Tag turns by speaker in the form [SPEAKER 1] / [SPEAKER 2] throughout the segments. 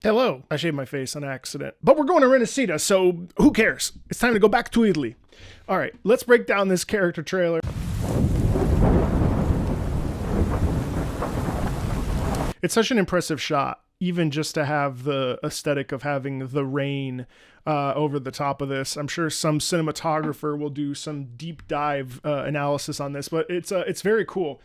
[SPEAKER 1] Hello, I shaved my face on accident. But we're going to Resonator, so who cares? It's time to go back to Italy. All right, let's break down this character trailer. It's such an impressive shot, even just to have the aesthetic of having the rain over the top of this. I'm sure some cinematographer will do some deep dive analysis on this, but it's very cool.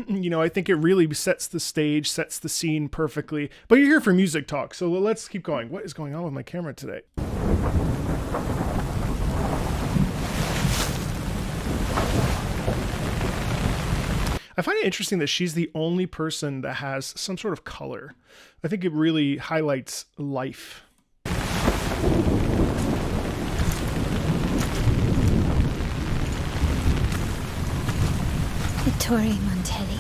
[SPEAKER 1] You know, I think it really sets the stage, sets the scene perfectly. But you're here for music talk, so let's keep going. What is going on with my camera today? I find it interesting that she's the only person that has some sort of color. I think it really highlights life.
[SPEAKER 2] Vittorio Montelli.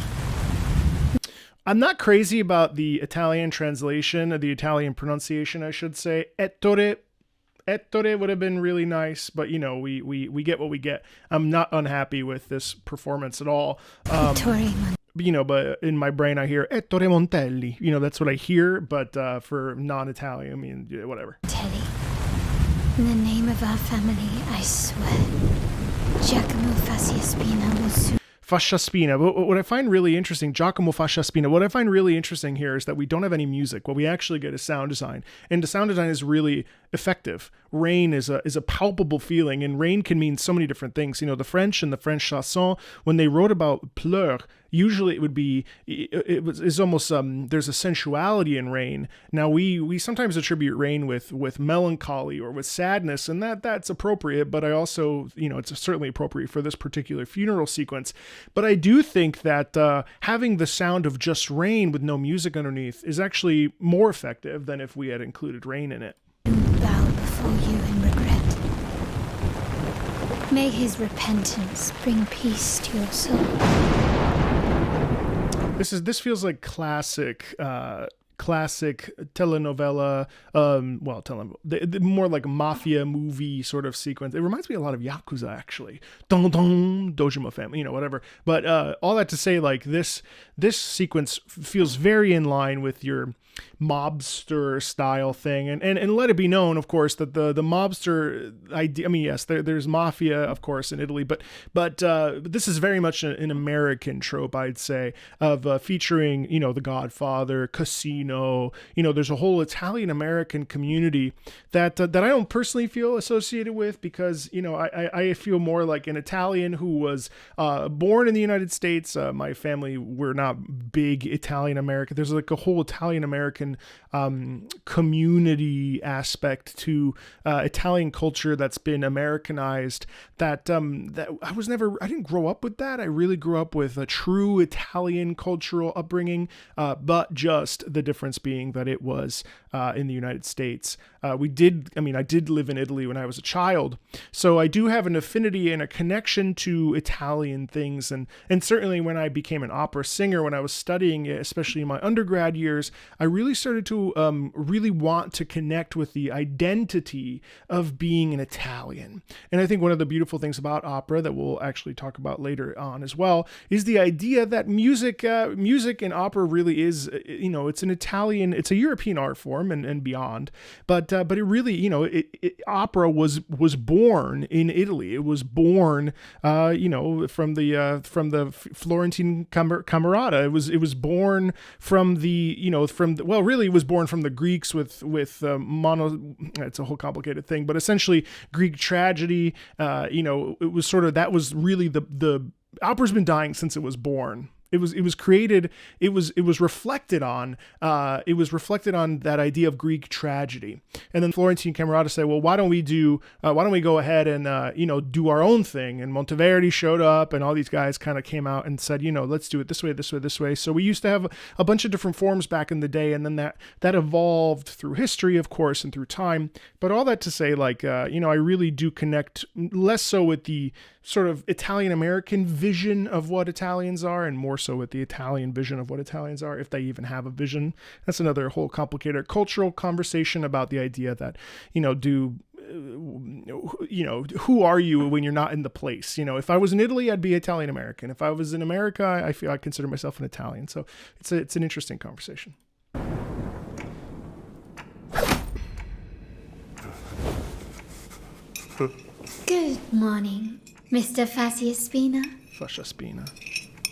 [SPEAKER 1] I'm not crazy about the Italian translation, or the Italian pronunciation, I should say. Ettore would have been really nice, but you know, we get what we get. I'm not unhappy with this performance at all. You know, but in my brain I hear Ettore Montelli. You know, that's what I hear, but for non-Italian, I mean, whatever.
[SPEAKER 2] Montelli. In the name of our family, I swear. Giacomo Fasciaspina will soon.
[SPEAKER 1] Fasciaspina. What I find really interesting, Giacomo Fasciaspina, what I find really interesting here is that we don't have any music. What we actually get is sound design. And the sound design is really effective. Rain is a palpable feeling, and rain can mean so many different things. You know, the French and the French chanson, when they wrote about pleurs, usually it would be, it's almost, there's a sensuality in rain. Now we sometimes attribute rain with melancholy or with sadness, and that's appropriate, but I also, you know, it's certainly appropriate for this particular funeral sequence. But I do think that having the sound of just rain with no music underneath is actually more effective than if we had included rain in it.
[SPEAKER 2] Bow before you in regret. May his repentance bring peace to your soul.
[SPEAKER 1] This feels like classic telenovela, more like a mafia movie sort of sequence. It reminds me a lot of Yakuza, actually. Dong dong, Dojima family, you know, whatever. But all that to say, like, this sequence feels very in line with your mobster style thing, and let it be known, of course, that the mobster idea, I mean, yes, there's mafia, of course, in Italy, but this is very much an American trope, I'd say, of featuring, you know, The Godfather, Casino. You know, there's a whole Italian American community that I don't personally feel associated with, because, you know, I feel more like an Italian who was born in the United States. My family, we're not big Italian American. There's like a whole Italian American community aspect to Italian culture that's been Americanized, that I didn't grow up with that. I really grew up with a true Italian cultural upbringing, but just the difference being that it was in the United States. I did live in Italy when I was a child, so I do have an affinity and a connection to Italian things, and certainly when I became an opera singer, when I was studying, especially in my undergrad years, I really started to really want to connect with the identity of being an Italian. And I think one of the beautiful things about opera that we'll actually talk about later on as well is the idea that music and opera really is, you know, it's a European art form and beyond, but it really, you know, opera was born in Italy. It was born, you know, from the Florentine Camerata. It was born from the, you know, it was born from the Greeks with it's a whole complicated thing, but essentially Greek tragedy. You know, it was sort of, that was really the opera's been dying since it was born. It was created. It was reflected on. It was reflected on that idea of Greek tragedy. And then Florentine Camerata said, well, why don't we go ahead and you know, do our own thing? And Monteverdi showed up, and all these guys kind of came out and said, you know, let's do it this way, this way, this way. So we used to have a bunch of different forms back in the day, and then that evolved through history, of course, and through time. But all that to say, like, you know, I really do connect less so with the sort of Italian American vision of what Italians are, and more so with the Italian vision of what Italians are, if they even have a vision. That's another whole complicated cultural conversation about the idea that, you know, you know, who are you when you're not in the place? You know, if I was in Italy, I'd be Italian American. If I was in America, I feel I consider myself an Italian. So it's an interesting conversation.
[SPEAKER 2] Good morning, Mr. Fasciaspina.
[SPEAKER 1] Fasciaspina.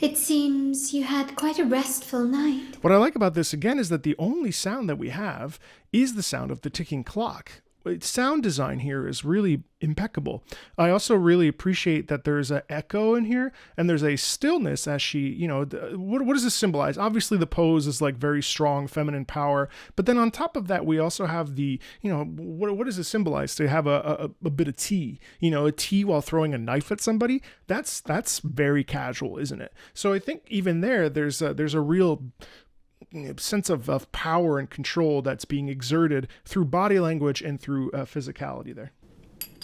[SPEAKER 2] It seems you had quite a restful night.
[SPEAKER 1] What I like about this, again, is that the only sound that we have is the sound of the ticking clock. Sound design here is really impeccable. I also really appreciate that there's an echo in here and there's a stillness as she, what does this symbolize? Obviously the pose is like very strong feminine power, but then on top of that, we also have the, what does it symbolize? To have a bit of tea, a tea while throwing a knife at somebody. That's very casual, isn't it? So I think even there's a real sense of power and control that's being exerted through body language and through physicality there.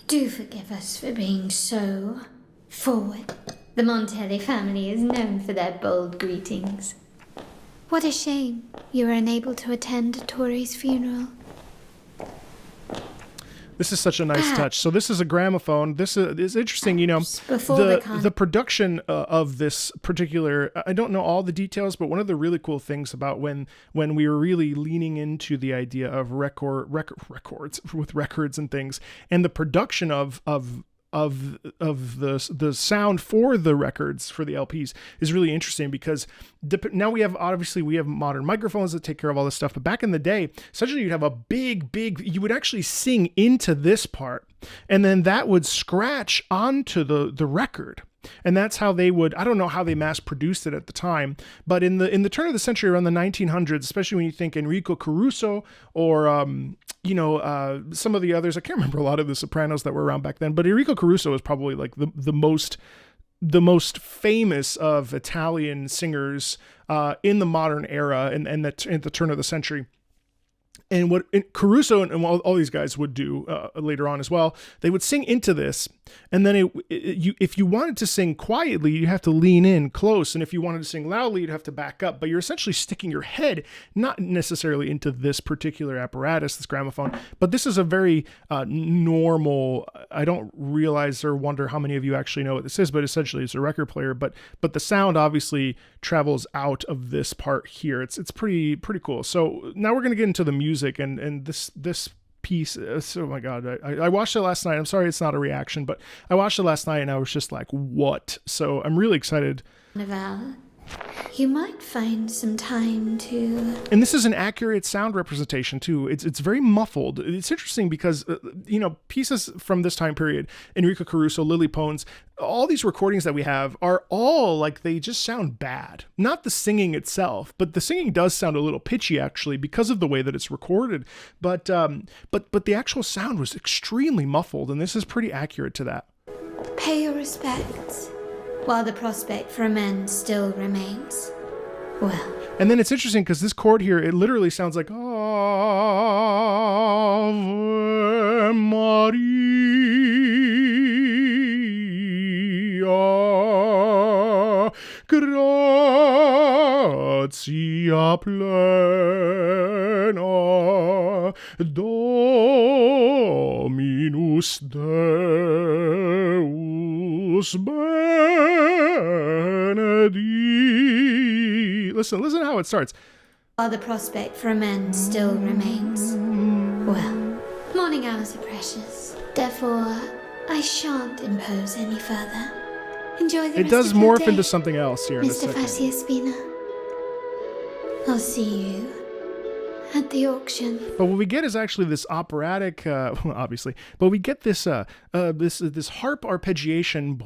[SPEAKER 2] Do forgive us for being so forward. The Montelli family is known for their bold greetings. What a shame you were unable to attend Tori's funeral.
[SPEAKER 1] This is such a nice touch. So this is a gramophone. This is interesting, the production of this particular, I don't know all the details, but one of the really cool things about when we were really leaning into the idea of records with records and things, and the production of the sound for the records, for the LPs, is really interesting because now we have modern microphones that take care of all this stuff. But back in the day, essentially you'd have a big, you would actually sing into this part and then that would scratch onto the record. And that's how they would, I don't know how they mass produced it at the time, but in the turn of the century, around the 1900s, especially when you think Enrico Caruso or, some of the others, I can't remember a lot of the sopranos that were around back then, but Enrico Caruso is probably like the most famous of Italian singers in the modern era and at the turn of the century. And what Caruso and all these guys would do later on as well, they would sing into this. And then if you wanted to sing quietly, you have to lean in close. And if you wanted to sing loudly, you'd have to back up. But you're essentially sticking your head, not necessarily into this particular apparatus, this gramophone. But this is a very normal, I don't realize or wonder how many of you actually know what this is, but essentially it's a record player. But the sound obviously travels out of this part here. It's pretty cool. So now we're going to get into the music and this piece. Oh my God. I watched it last night. I'm sorry it's not a reaction, but I watched it last night and I was just like, what? So I'm really excited.
[SPEAKER 2] You might find some time to...
[SPEAKER 1] And this is an accurate sound representation too. It's very muffled. It's interesting because, pieces from this time period, Enrico Caruso, Lily Pones, all these recordings that we have are all like, they just sound bad. Not the singing itself, but the singing does sound a little pitchy actually because of the way that it's recorded. But the actual sound was extremely muffled, and this is pretty accurate to that.
[SPEAKER 2] Pay your respects while the prospect for amends still remains. Well.
[SPEAKER 1] And then it's interesting because this chord here, it literally sounds like Ave Maria, gratia plena, Dominus Deus benedit. Listen how it starts.
[SPEAKER 2] While the prospect for amends still remains. Well, morning hours are precious. Therefore, I shan't impose any further. Enjoy the rest
[SPEAKER 1] It does
[SPEAKER 2] of your
[SPEAKER 1] morph
[SPEAKER 2] day,
[SPEAKER 1] into something else here in a
[SPEAKER 2] Mr.
[SPEAKER 1] second.
[SPEAKER 2] Fasciaspina. I'll see you at the auction.
[SPEAKER 1] But what we get is actually this operatic, obviously, but we get this this harp arpeggiation.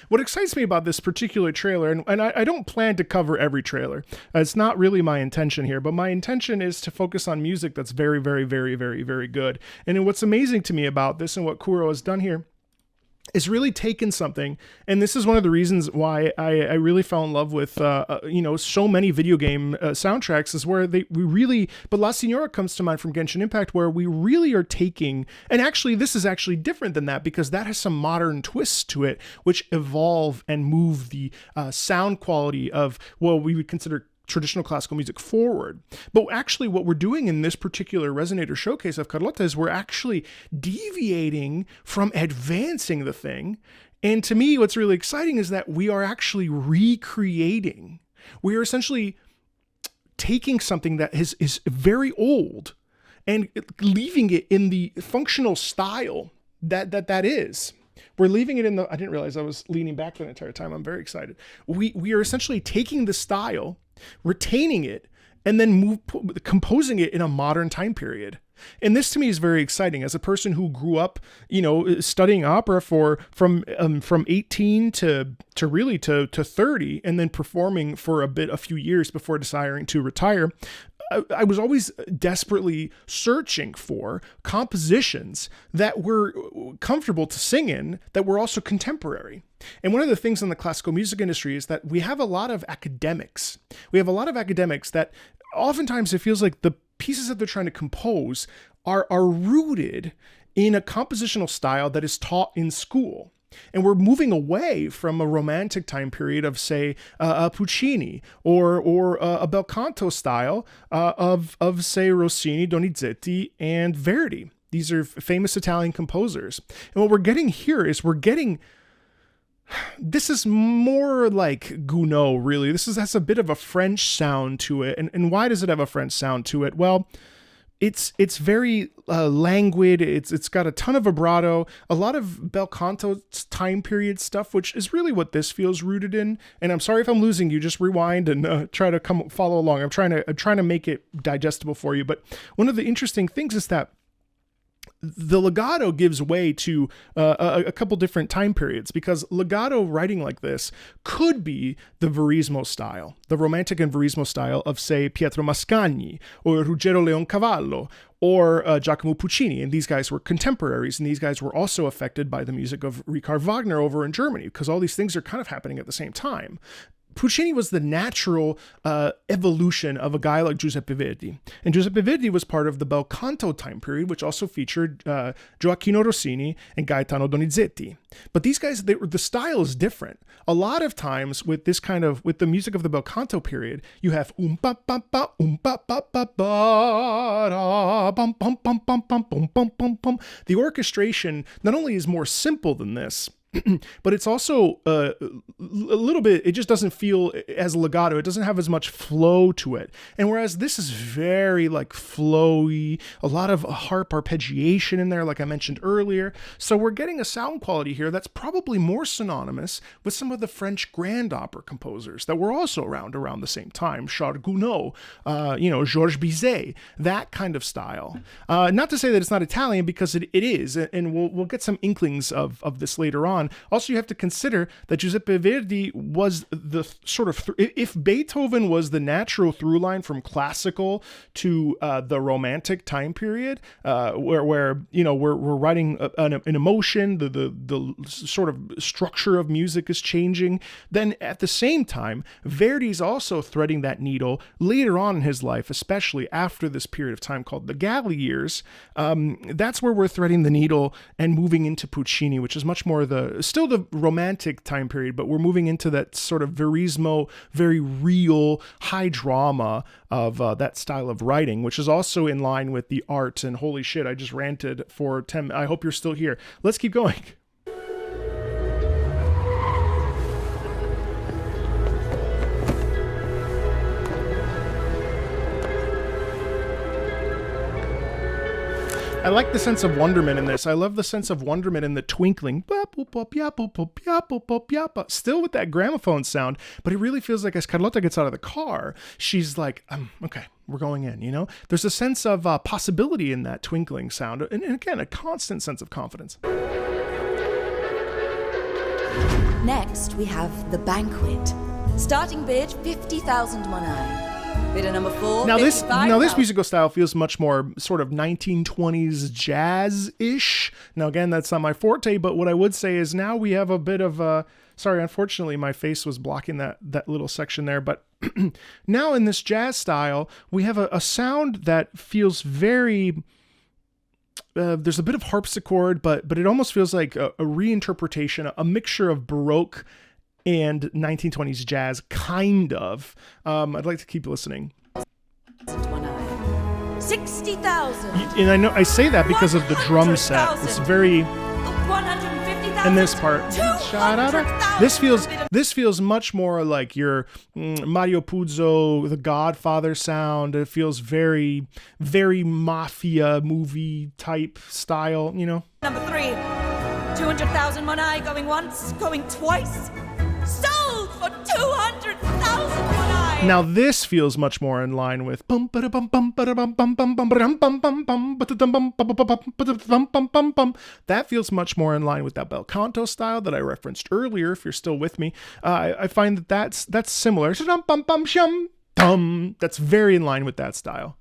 [SPEAKER 1] What excites me about this particular trailer, and I don't plan to cover every trailer. It's not really my intention here, but my intention is to focus on music that's very, very, very, very, very good. And what's amazing to me about this and what Kuro has done here is really taken something, and this is one of the reasons why I really fell in love with so many video game soundtracks, is where but La Signora comes to mind from Genshin Impact, where we really are taking, and actually this is actually different than that because that has some modern twists to it which evolve and move the sound quality of what we would consider traditional classical music forward. But actually what we're doing in this particular Resonator showcase of Carlotta is we're actually deviating from advancing the thing. And to me, what's really exciting is that we are actually recreating. We are essentially taking something that is very old and leaving it in the functional style that is. We're leaving it in the, I didn't realize I was leaning back the entire time. I'm very excited. We are essentially taking the style, retaining it, and then composing it in a modern time period. And this to me is very exciting as a person who grew up, studying opera from 18 to 30, and then performing for a few years before deciding to retire. I was always desperately searching for compositions that were comfortable to sing in, that were also contemporary. And one of the things in the classical music industry is that we have a lot of academics. We have a lot of academics that oftentimes it feels like the pieces that they're trying to compose are rooted in a compositional style that is taught in school. And we're moving away from a romantic time period of, say, Puccini or a bel canto style of, say, Rossini, Donizetti, and Verdi. These are famous Italian composers. And what we're getting here is this is more like Gounod, really. This has a bit of a French sound to it. And why does it have a French sound to it? Well, it's very languid. It's got a ton of vibrato, a lot of bel canto time period stuff, which is really what this feels rooted in. And I'm sorry if I'm losing you. Just rewind and try to follow along. I'm trying to make it digestible for you. But one of the interesting things is that the legato gives way to a couple different time periods, because legato writing like this could be the Verismo style, the Romantic and Verismo style of, say, Pietro Mascagni or Ruggero Leoncavallo or Giacomo Puccini. And these guys were contemporaries, and these guys were also affected by the music of Richard Wagner over in Germany, because all these things are kind of happening at the same time. Puccini was the natural evolution of a guy like Giuseppe Verdi. And Giuseppe Verdi was part of the bel canto time period, which also featured Gioacchino Rossini and Gaetano Donizetti. But these guys, the style is different. A lot of times with the music of the bel canto period, you have ba ba ba ba ba ba ba bum bum bum bum bum bum bum bum bum. The orchestration not only is more simple than this, but it's also a little bit, it just doesn't feel as legato. It doesn't have as much flow to it. And whereas this is very like flowy, a lot of harp arpeggiation in there, like I mentioned earlier. So we're getting a sound quality here that's probably more synonymous with some of the French grand opera composers that were also around the same time. Charles Gounod, Georges Bizet, that kind of style. Not to say that it's not Italian, because it is, and we'll get some inklings of this later on. Also, you have to consider that Giuseppe Verdi was the sort of, if Beethoven was the natural through line from classical to the Romantic time period, where we're writing an emotion, the sort of structure of music is changing, then at the same time, Verdi's also threading that needle later on in his life, especially after this period of time called the Galli years. That's where we're threading the needle and moving into Puccini, which is much more still the Romantic time period, but we're moving into that sort of Verismo, very real, high drama of that style of writing, which is also in line with the art. And holy shit, I just ranted for 10 minutes. I hope you're still here. Let's keep going. I like the sense of wonderment in this. I love the sense of wonderment in the twinkling. Still with that gramophone sound, but it really feels like as Carlotta gets out of the car, she's like, okay, we're going in, There's a sense of possibility in that twinkling sound. And again, a constant sense of confidence.
[SPEAKER 3] Next, we have The Banquet. Starting bid, 50,000 monai. Bidder number 4.
[SPEAKER 1] Now this musical style feels much more sort of 1920s jazz-ish. Now again, that's not my forte, but what I would say is now we have a bit of sorry, unfortunately my face was blocking that little section there, but now in this jazz style, we have a sound that feels very there's a bit of harpsichord, but it almost feels like a reinterpretation, a mixture of Baroque and 1920s jazz, kind of. I'd like to keep listening.
[SPEAKER 3] 60,000.
[SPEAKER 1] And I know I say that because of the drum set. It's very.
[SPEAKER 3] 150,000.
[SPEAKER 1] And this part, this feels much more like your Mario Puzo, the Godfather sound. It feels very, very mafia movie type style, you know.
[SPEAKER 3] Number 3, 200,000 monai going once, going twice. Sold for 200,000 monai.
[SPEAKER 1] Now this feels much more in line with that feels much more in line with that bel canto style that I referenced earlier. If you're still with me, I find that that's similar. That's very in line with that style.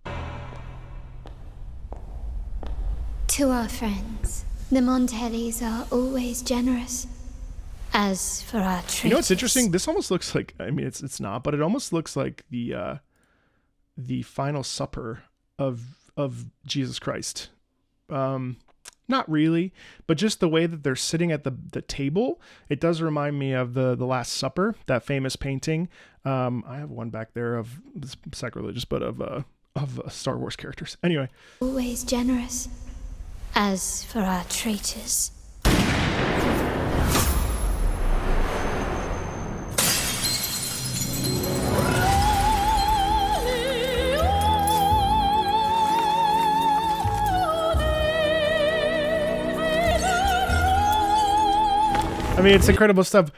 [SPEAKER 2] To our friends, the Montellis are always generous. As for our traitors...
[SPEAKER 1] You know what's interesting? This almost looks like, I mean, it's not, but it almost looks like the Final Supper of Jesus Christ. Not really, but just the way that they're sitting at the table, it does remind me of the Last Supper, that famous painting. I have one back there of sacrilegious, but of Star Wars characters. Anyway.
[SPEAKER 2] Always generous. As for our traitors...
[SPEAKER 1] I mean, it's incredible stuff.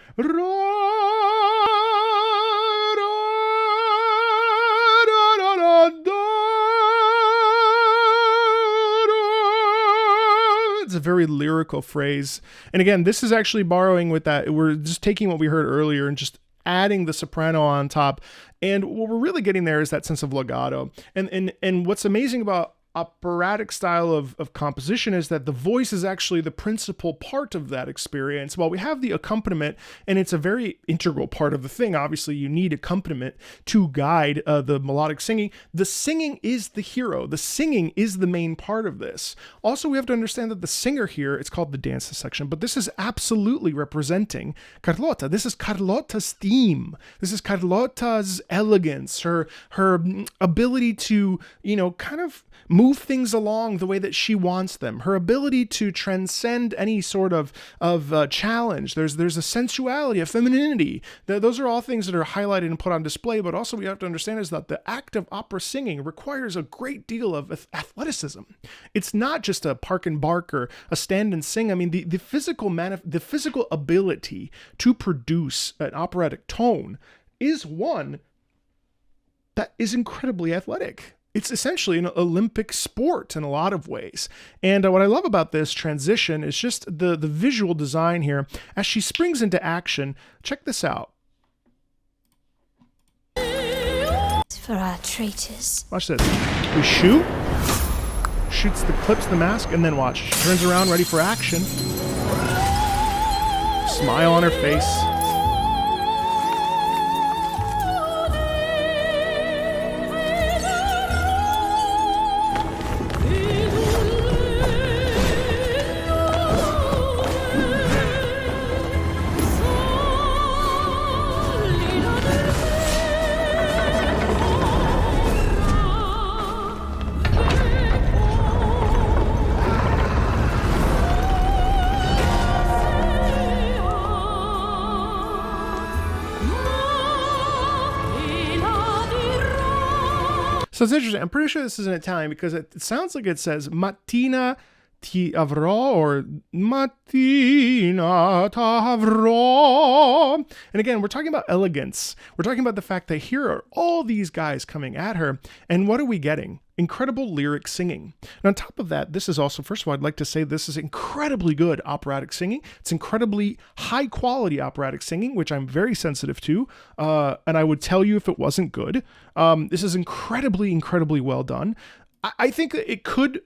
[SPEAKER 1] It's a very lyrical phrase. And again, this is actually borrowing with that. We're just taking what we heard earlier and just adding the soprano on top. And what we're really getting there is that sense of legato. And what's amazing about operatic style of composition is that the voice is actually the principal part of that experience. While we have the accompaniment, and it's a very integral part of the thing, obviously you need accompaniment to guide the melodic singing. The singing is the hero. The singing is the main part of this. Also, we have to understand that the singer here, it's called the dance section, but this is absolutely representing Carlotta. This is Carlotta's theme. This is Carlotta's elegance, her ability to, you know, kind of move things along the way that she wants them, her ability to transcend any sort of challenge. There's a sensuality, a femininity. Those are all things that are highlighted and put on display, but also what you have to understand is that the act of opera singing requires a great deal of athleticism. It's not just a park and bark or a stand and sing. I mean, the physical ability to produce an operatic tone is one that is incredibly athletic. It's essentially an Olympic sport in a lot of ways. And what I love about this transition is just the visual design here. As she springs into action, check this out.
[SPEAKER 2] For our traitors.
[SPEAKER 1] Watch this. We shoot, shoots clips the mask, and then watch. She turns around, ready for action. Smile on her face. So it's interesting. I'm pretty sure this is in Italian because it sounds like it says mattina ti avrò or mattina t'avrò. And again, we're talking about elegance. We're talking about the fact that here are all these guys coming at her. And what are we getting? Incredible lyric singing. And on top of that, this is also, first of all, I'd like to say this is incredibly good operatic singing. It's incredibly high quality operatic singing, which I'm very sensitive to. And I would tell you if it wasn't good. This is incredibly, incredibly well done. I think that it could...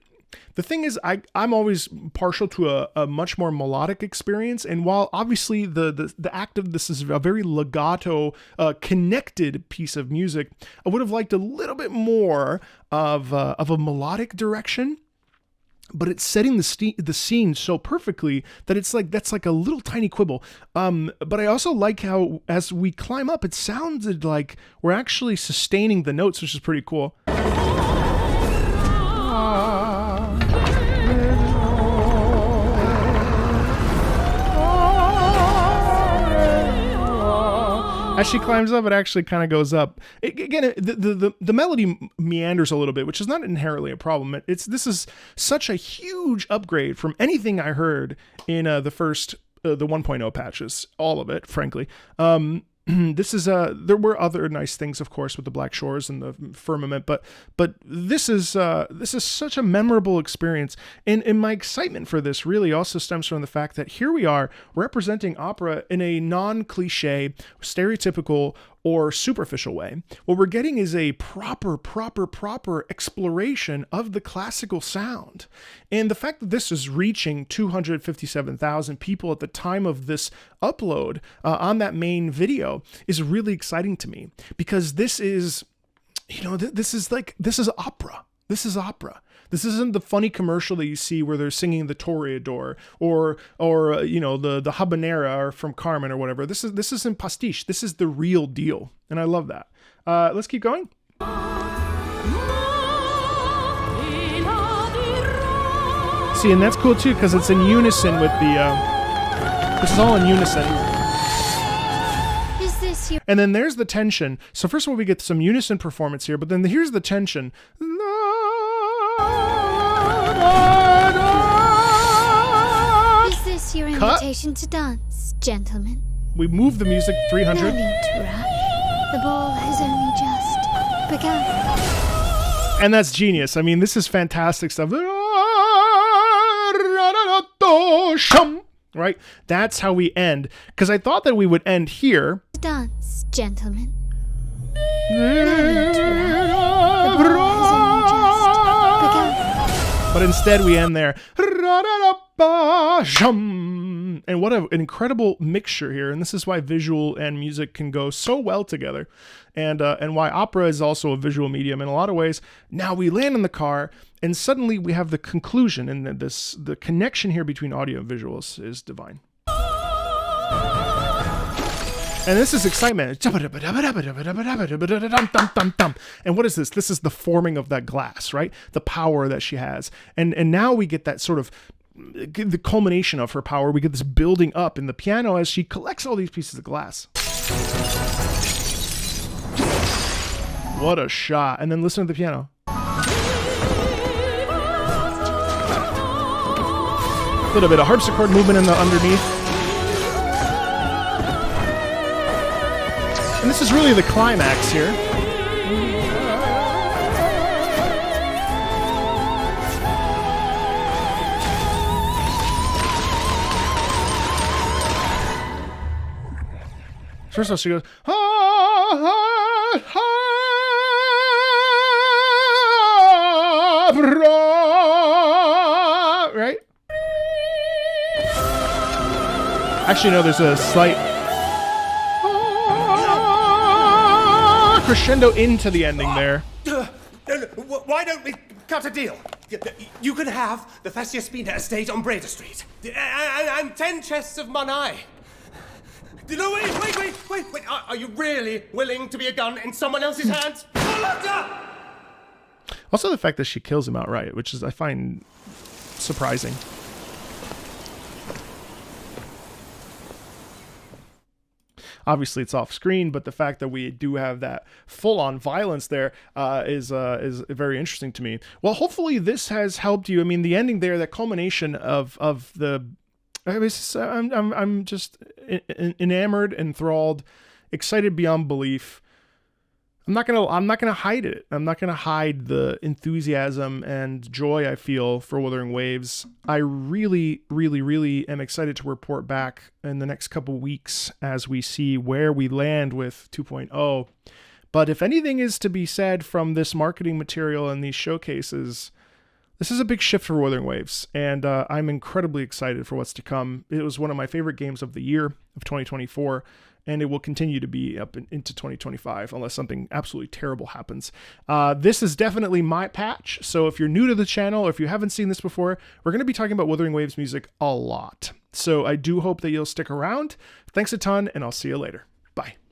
[SPEAKER 1] The thing is, I'm always partial to a much more melodic experience, and while obviously the act of this is a very legato, connected piece of music, I would have liked a little bit more of a melodic direction. But it's setting the scene so perfectly that that's like a little tiny quibble. But I also like how as we climb up, it sounded like we're actually sustaining the notes, which is pretty cool. As she climbs up, it actually kind of goes up. The melody meanders a little bit, which is not inherently a problem. This is such a huge upgrade from anything I heard in the first the 1.0 patches, all of it, frankly. This is there were other nice things, of course, with the Black Shores and the Firmament, but this is such a memorable experience, and my excitement for this really also stems from the fact that here we are representing opera in a non-cliche, stereotypical, or superficial way. What we're getting is a proper exploration of the classical sound. And the fact that this is reaching 257,000 people at the time of this upload on that main video is really exciting to me, because this is, this is opera. This is opera. This isn't the funny commercial that you see where they're singing the Toreador or the habanera from Carmen or whatever. This isn't pastiche. This is the real deal, and I love that. Let's keep going. See, and that's cool too, because it's in unison with the. This is all in unison.
[SPEAKER 2] Is this your?
[SPEAKER 1] And then there's the tension. So first of all, we get some unison performance here, but then here's the tension.
[SPEAKER 2] Is this your invitation to dance, gentlemen?
[SPEAKER 1] We move the music 300.
[SPEAKER 2] No need to rush. The ball has only just begun.
[SPEAKER 1] And that's genius. I mean, this is fantastic stuff. Right? That's how we end. Because I thought that we would end here.
[SPEAKER 2] Dance, gentlemen. No need to rush. The ball has only just begun.
[SPEAKER 1] But instead we end there. And what an incredible mixture here. And this is why visual and music can go so well together. And why opera is also a visual medium in a lot of ways. Now we land in the car, and suddenly we have the conclusion, and the connection here between audio and visuals is divine. And this is excitement. And what is this? This is the forming of that glass, right? The power that she has. And now we get that sort of the culmination of her power. We get this building up in the piano as she collects all these pieces of glass. What a shot. And then listen to the piano. A little bit of harpsichord movement in the underneath. And this is really the climax here. First of all, she goes, right? Actually, no, there's a slight crescendo into the ending there.
[SPEAKER 4] Why don't we cut a deal? You can have the Fascia Spina estate on Breda Street. And 10 chests of Monai. No, wait. Are you really willing to be a gun in someone else's hands? Carlotta!
[SPEAKER 1] Also the fact that she kills him outright, which is, I find, surprising. Obviously, it's off screen, but the fact that we do have that full-on violence there is very interesting to me. Well, hopefully this has helped you. I mean, the ending there, that culmination of the, I'm just enamored, enthralled, excited beyond belief. I'm not gonna hide it. I'm not gonna hide the enthusiasm and joy I feel for Wuthering Waves. I really am excited to report back in the next couple weeks as we see where we land with 2.0. But if anything is to be said from this marketing material and these showcases, this is a big shift for Wuthering Waves, and I'm incredibly excited for what's to come. It was one of my favorite games of the year of 2024. And it will continue to be up into 2025 unless something absolutely terrible happens. This is definitely my patch. So if you're new to the channel, or if you haven't seen this before, we're going to be talking about Wuthering Waves music a lot. So I do hope that you'll stick around. Thanks a ton, and I'll see you later. Bye.